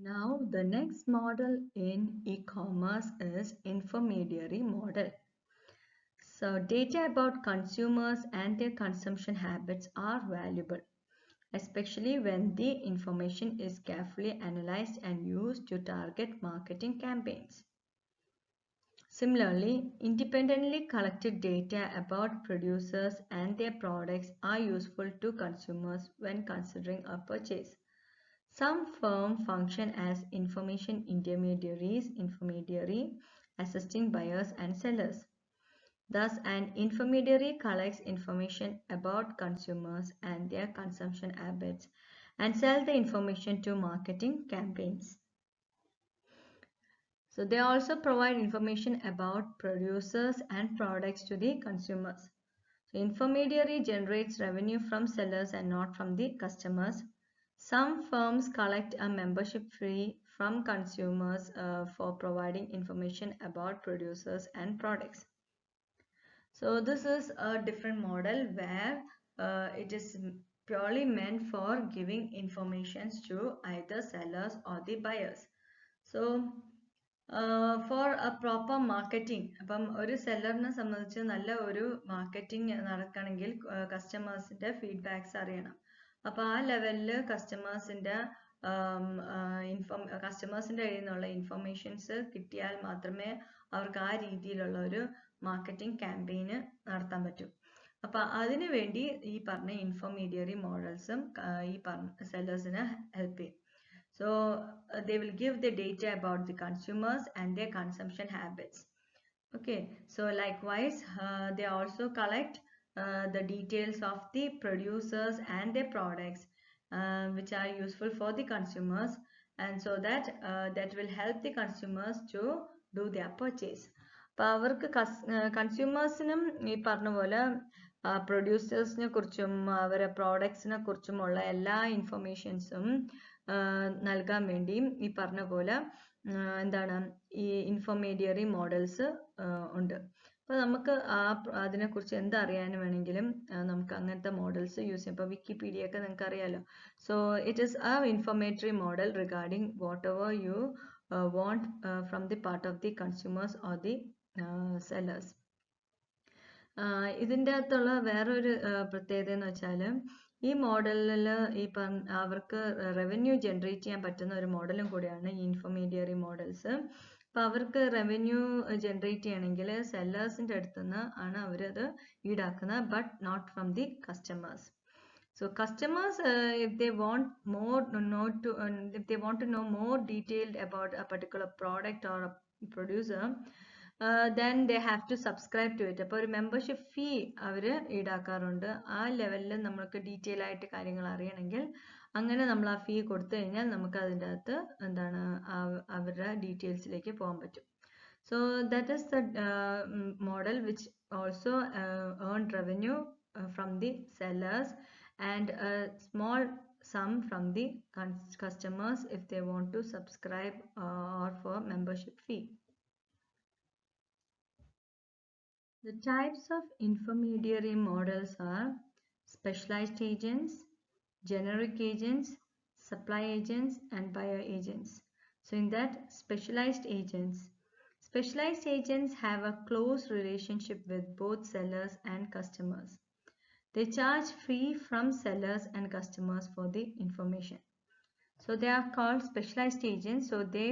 Now, the next model in e-commerce is intermediary model. So, data about consumers and their consumption habits are valuable, especially when the information is carefully analyzed and used to target marketing campaigns. Similarly, independently collected data about producers and their products are useful to consumers when considering a purchase. Some firms function as information intermediary, assisting buyers and sellers. Thus, an intermediary collects information about consumers and their consumption habits and sells the information to marketing campaigns. So, they also provide information about producers and products to the consumers. So, intermediary generates revenue from sellers and not from the customers. Some firms collect a membership fee from consumers for providing information about producers and products. So this is a different model where it is purely meant for giving informations to either sellers or the buyers. So for a proper marketing, അപ്പം ഒരു സെല്ലറിനെ സംബന്ധിച്ച് നല്ല ഒരു marketing നടക്കണമെങ്കിൽ കസ്റ്റമേഴ്സിന്റെ feedbacks അറിയണം. അപ്പോൾ ആ ലെവലിൽ കസ്റ്റമേഴ്സിന്റെ കയ്യിൽ നിന്നുള്ള ഇൻഫർമേഷൻസ് കിട്ടിയാൽ മാത്രമേ അവർക്ക് ആ രീതിയിലുള്ള ഒരു മാർക്കറ്റിംഗ് ക്യാമ്പയിന് നടത്താൻ പറ്റൂ. അപ്പോൾ അതിനു വേണ്ടി ഈ പറഞ്ഞ ഇന്റർമീഡിയറി മോഡൽസും ഈ പറഞ്ഞ സെല്ലേഴ്സിനെ ഹെൽപ്പ് ചെയ്യും. So they will give the data about the consumers and their consumption habits. Okay, so likewise they also collect the details of the producers and their products which are useful for the consumers, and so that that will help the consumers to do their purchase. അപ്പോൾ അവർക്ക് കൺസ്യൂമേഴ്സിനും ഈ പറഞ്ഞ പോലെ പ്രൊഡ്യൂസേഴ്സിനെ കുറിച്ചും അവരെ പ്രോഡക്ട്സിനെ കുറിച്ചുമുള്ള എല്ലാ ഇൻഫർമേഷൻസും നൽകാൻ വേണ്ടിയും ഈ പറഞ്ഞ പോലെ എന്താണ് ഈ ഇന്റർമീഡിയറി മോഡൽസ് ഉണ്ട്. അപ്പോൾ നമുക്ക് അതിനെക്കുറിച്ച് എന്തറിയാൻ വേണമെങ്കിലും നമുക്ക് അങ്ങനത്തെ മോഡൽസ് യൂസ് ചെയ്യാം. ഇപ്പോൾ വിക്കിപീഡിയ ഒക്കെ നിങ്ങൾക്ക് അറിയാലോ. So it is a informatory model regarding whatever you want from the part of the consumers or the sellers. ഇതിൻ്റെ അകത്തുള്ള വേറൊരു പ്രത്യേകത എന്ന് വെച്ചാൽ ഈ മോഡലിൽ ഈ അവർക്ക് റവന്യൂ ജനറേറ്റ് ചെയ്യാൻ പറ്റുന്ന ഒരു മോഡലും കൂടിയാണ് ഈ ഇന്റർമീഡിയറി മോഡൽസ്. അപ്പോൾ അവർക്ക് റവന്യൂ ജനറേറ്റ് ചെയ്യണമെങ്കിൽ സെല്ലേഴ്സിൻ്റെ അടുത്ത് നിന്ന് ആണ് അവരത് ഈടാക്കുന്നത്, but not from the customers. So customers, if they want to know more detailed about a particular product or a producer, then they have to subscribe to it. അപ്പോൾ ഒരു മെമ്പർഷിപ്പ് ഫീ അവർ ഈടാക്കാറുണ്ട്. ആ ലെവലിൽ നമ്മൾക്ക് ഡീറ്റെയിൽ ആയിട്ട് കാര്യങ്ങൾ അറിയണമെങ്കിൽ അങ്ങനെ നമ്മൾ ആ ഫീ കൊടുത്തു കഴിഞ്ഞാൽ നമുക്ക് അതിൻ്റെ അകത്ത് എന്താണ് അവരുടെ ഡീറ്റെയിൽസിലേക്ക് പോകാൻ പറ്റും. So that is the model which also earned revenue from the sellers and a small sum from the customers if they want to subscribe or for membership fee. The types of intermediary models are specialized agents, generic agents, supply agents, and buyer agents. So in that, specialized agents have a close relationship with both sellers and customers. They charge fee from sellers and customers for the information. So they are called specialized agents. So they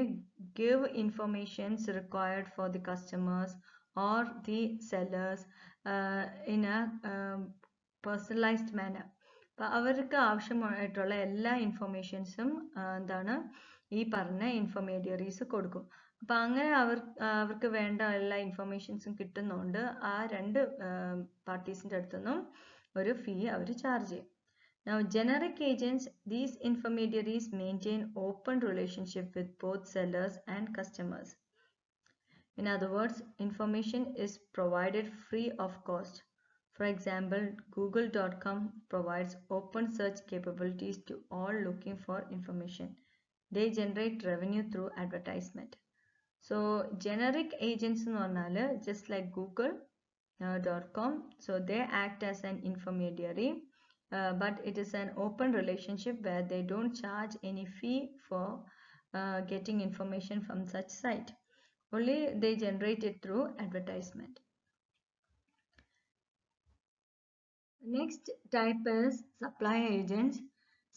give informations required for the customers or the sellers in a personalized manner. അപ്പോൾ അവർക്ക് ആവശ്യമായിട്ടുള്ള എല്ലാ ഇൻഫർമേഷൻസും എന്താണ് ഈ പറഞ്ഞ intermediaries കൊടുക്കും. അപ്പം അങ്ങനെ അവർക്ക് വേണ്ട എല്ലാ ഇൻഫർമേഷൻസും കിട്ടുന്നതുകൊണ്ട് ആ രണ്ട് പാർട്ടീസിൻ്റെ അടുത്തുനിന്നും ഒരു ഫീ അവർ ചാർജ് ചെയ്യും. Now generic agents, these intermediaries maintain open relationship with both sellers and customers. In other words, information is provided free of cost. For example, Google.com provides open search capabilities to all looking for information. They generate revenue through advertisement. So generic agents എന്ന് പറഞ്ഞാൽ just like Google.com, so they act as an intermediary, but it is an open relationship where they don't charge any fee for getting information from such site. Only they generate it through advertisement. Next type is supply agents.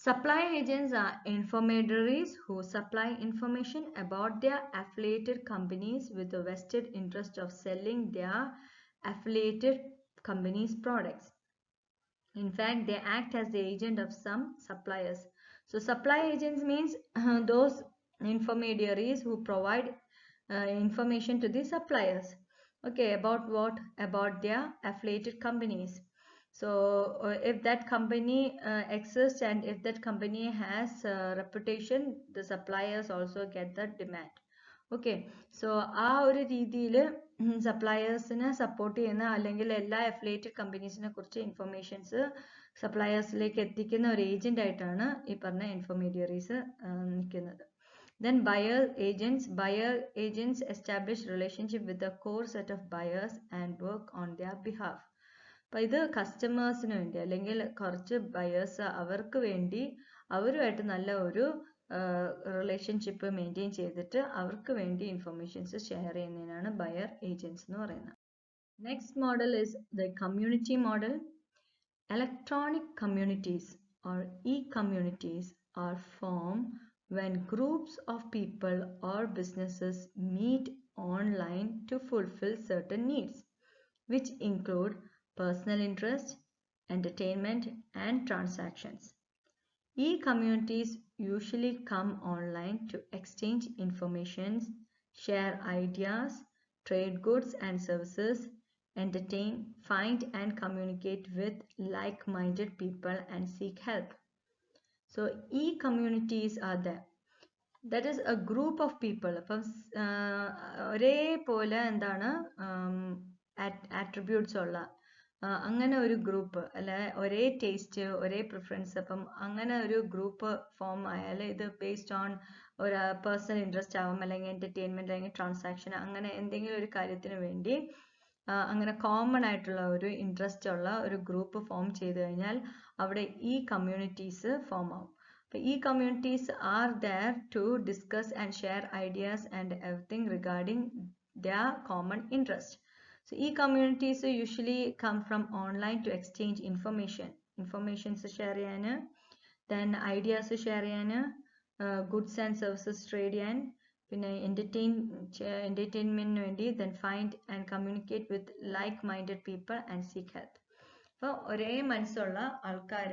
Supply agents are intermediaries who supply information about their affiliated companies with a vested interest of selling their affiliated companies' products. In fact, they act as the agent of some suppliers. So supply agents means those intermediaries who provide information to the suppliers. Okay, about what? About their affiliated companies. So if that company exists and if that company has reputation, the suppliers also get the demand. Okay so ആ ഒരു രീതിയിൽ സപ്ലയേഴ്സിനെ support ചെയ്യുന്ന അല്ലെങ്കിൽ എല്ലാ affiliated കമ്പനീസിനെ കുറിച്ച് informations സപ്ലയേഴ്സിലേക്ക് എത്തിക്കുന്ന ഒരു agent ആയിട്ടാണ് ഈ പറഞ്ഞ ഇന്റർമീഡിയറീസ് നിൽക്കുന്നത്. Then buyer agents establish relationship with the core set of buyers and work on their behalf. അപ്പോൾ ഇത് കസ്റ്റമേഴ്സിന് വേണ്ടി അല്ലെങ്കിൽ കുറച്ച് ബയേഴ്സ് അവർക്ക് വേണ്ടി അവരുമായിട്ട് നല്ല ഒരു റിലേഷൻഷിപ്പ് മെയിൻറ്റെയിൻ ചെയ്തിട്ട് അവർക്ക് വേണ്ടി ഇൻഫർമേഷൻസ് ഷെയർ ചെയ്യുന്നതിനാണ് ബയർ ഏജൻറ്റ്സ് എന്ന് പറയുന്നത്. Next model is the community model. Electronic communities or e-communities are formed when groups of people or businesses meet online to fulfill certain needs, which include personal interest, entertainment, and transactions. E-communities usually come online to exchange information, share ideas, trade goods and services, entertain, find and communicate with like-minded people and seek help. So e-communities are there. That is a group of people. അപ്പം ഒരേപോലെ എന്താണ് attributes ഉള്ള അങ്ങനെ ഒരു group അല്ലെ ഒരേ taste ഒരേ preference അപ്പം അങ്ങനെ ഒരു ഗ്രൂപ്പ് ഫോം ആയാൽ ഇത് ബേസ്ഡ് ഓൺ ഒരു പേഴ്സണൽ ഇൻട്രസ്റ്റ് ആവും അല്ലെങ്കിൽ എന്റർടൈൻമെന്റ് അല്ലെങ്കിൽ ട്രാൻസാക്ഷൻ അങ്ങനെ എന്തെങ്കിലും ഒരു കാര്യത്തിന് വേണ്ടി അങ്ങനെ കോമൺ ആയിട്ടുള്ള ഒരു ഇൻട്രസ്റ്റ് ഉള്ള ഒരു ഗ്രൂപ്പ് ഫോം ചെയ്ത് കഴിഞ്ഞാൽ അവിടെ ഈ കമ്മ്യൂണിറ്റീസ് ഫോം ആവും. അപ്പോൾ ഈ communities are there to discuss and share ideas and everything regarding their common interest. So e-communities usually come from online to exchange informations share ചെയ്യാണ്, then ideas share ചെയ്യാണ്, goods and services trade ചെയ്യാൻ, പിന്നെ entertainment വേണ്ടി, then find and communicate with like-minded people and seek help. അപ്പോൾ ഒരേ മനസ്സുള്ള ആൾക്കാർ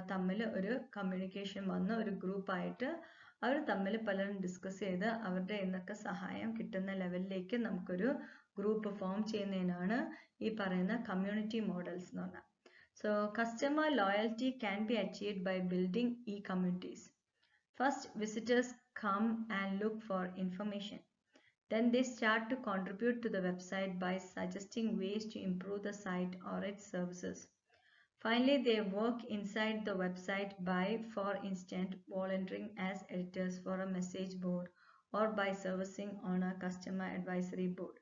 തമ്മിൽ ഒരു കമ്മ്യൂണിക്കേഷൻ വന്ന് ഒരു ഗ്രൂപ്പായിട്ട് അവർ തമ്മിൽ പലരും ഡിസ്കസ് ചെയ്ത് അവരുടെ എന്നൊക്കെ സഹായം കിട്ടുന്ന ലെവലിലേക്ക് നമുക്കൊരു ഗ്രൂപ്പ് ഫോം ചെയ്യുന്നതിനാണ് ഈ പറയുന്ന കമ്മ്യൂണിറ്റി മോഡൽസ് എന്ന് പറഞ്ഞാൽ. So customer loyalty can be achieved by building ഈ communities. First visitors come and look for information. Then they start to contribute to the website by suggesting ways to improve the site or its services. Finally, they work inside the website by, for instance, volunteering as editors for a message board or by servicing on a customer advisory board.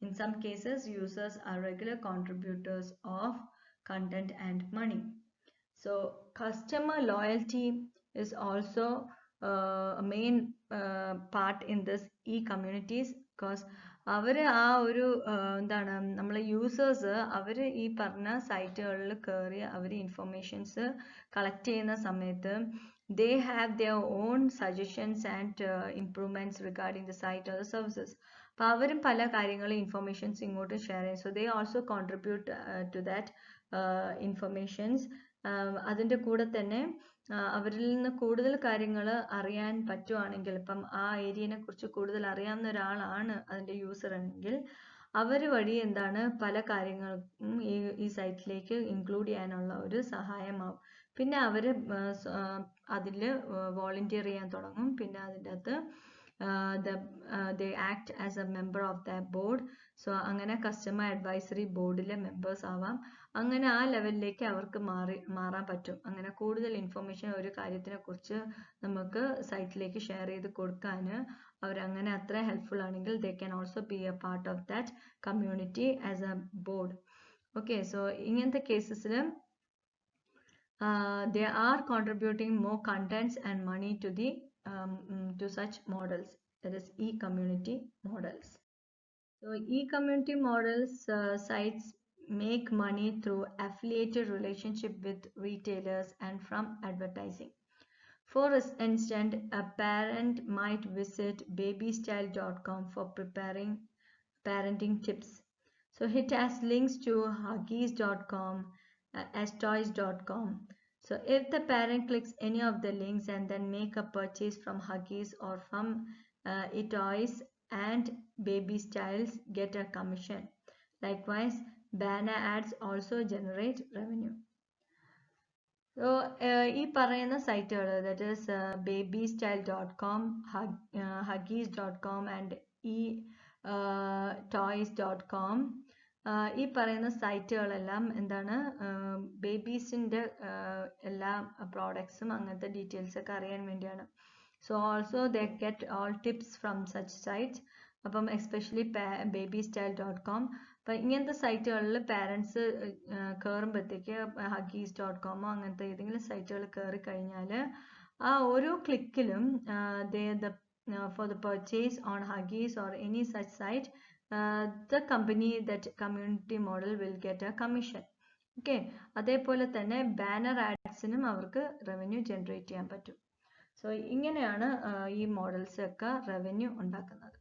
In some cases, users are regular contributors of content and money. So, customer loyalty is also a main part in this e-communities because അവർ ആ ഒരു എന്താണ് നമ്മളെ users അവർ ഈ പറഞ്ഞ സൈറ്റുകളിൽ കയറി അവർ informations collect ചെയ്യുന്ന സമയത്ത് they have their own suggestions and improvements regarding the site or the services. അപ്പോൾ അവരും പല കാര്യങ്ങളും ഇൻഫർമേഷൻസ് ഇങ്ങോട്ട് ഷെയർ ചെയ്യും. So they also contribute to that informations. അതിൻ്റെ കൂടെ തന്നെ അവരിൽ നിന്ന് കൂടുതൽ കാര്യങ്ങൾ അറിയാൻ പറ്റുവാണെങ്കിൽ, ഇപ്പം ആ ഏരിയനെ കുറിച്ച് കൂടുതൽ അറിയാവുന്ന ഒരാളാണ് അതിൻ്റെ യൂസർ എങ്കിൽ അവർ വഴി എന്താണ് പല കാര്യങ്ങൾക്കും ഈ സൈറ്റിലേക്ക് ഇൻക്ലൂഡ് ചെയ്യാനുള്ള ഒരു സഹായമാവും. പിന്നെ അവർ അതിൽ വോളണ്ടിയർ ചെയ്യാൻ തുടങ്ങും. പിന്നെ അതിൻ്റെ അകത്ത് they act as a member of that board. So അങ്ങനെ കസ്റ്റമർ അഡ്വൈസറി ബോർഡിലെ മെമ്പേഴ്സ് ആവാം. അങ്ങനെ ആ ലെവലിലേക്ക് അവർക്ക് മാറാൻ പറ്റും. അങ്ങനെ കൂടുതൽ ഇൻഫർമേഷൻ ഒരു കാര്യത്തിനെ കുറിച്ച് നമുക്ക് സൈറ്റിലേക്ക് ഷെയർ ചെയ്ത് കൊടുക്കാൻ അവരങ്ങനെ അത്ര ഹെൽപ്ഫുൾ ആണെങ്കിൽ they can also be a part of that community as a board. Okay, so ഇങ്ങനത്തെ കേസസിൽ they are contributing more contents and money to the to such models, that is e-community models. So e-community models sites make money through affiliated relationship with retailers and from advertising. For instance, a parent might visit babystyle.com for preparing parenting tips. So it has links to huggies.com, astoys.com. So if the parent clicks any of the links and then make a purchase from Huggies or from eToys and Baby Styles, get a commission. Likewise, banner ads also generate revenue. So ഈ പറയുന്ന സൈറ്റുകൾ, that is babystyle.com, huggies.com and toys.com, ഈ പറയുന്ന സൈറ്റുകളെല്ലാം എന്താണ്, ബേബീസിൻ്റെ എല്ലാ പ്രോഡക്ട്സും അങ്ങനത്തെ details ഒക്കെ അറിയാൻ വേണ്ടിയാണ്. So also they get all tips from such sites. അപ്പം എസ്പെഷ്യലി babystyle.com. അപ്പം ഇങ്ങനത്തെ സൈറ്റുകളിൽ പാരൻസ് കയറുമ്പോഴത്തേക്ക് huggies.com അങ്ങനത്തെ ഏതെങ്കിലും സൈറ്റുകൾ കയറി കഴിഞ്ഞാൽ ആ ഓരോ ക്ലിക്കിലും for the purchase on Huggies or any such site, the company, that community model will get a commission. Okay, അതേപോലെ തന്നെ ബാനർ ആഡ്സിനും അവർക്ക് റവന്യൂ ജനറേറ്റ് ചെയ്യാൻ പറ്റും. സോ ഇങ്ങനെയാണ് ഈ മോഡൽസ് ഒക്കെ റവന്യൂ ഉണ്ടാക്കുന്നത്.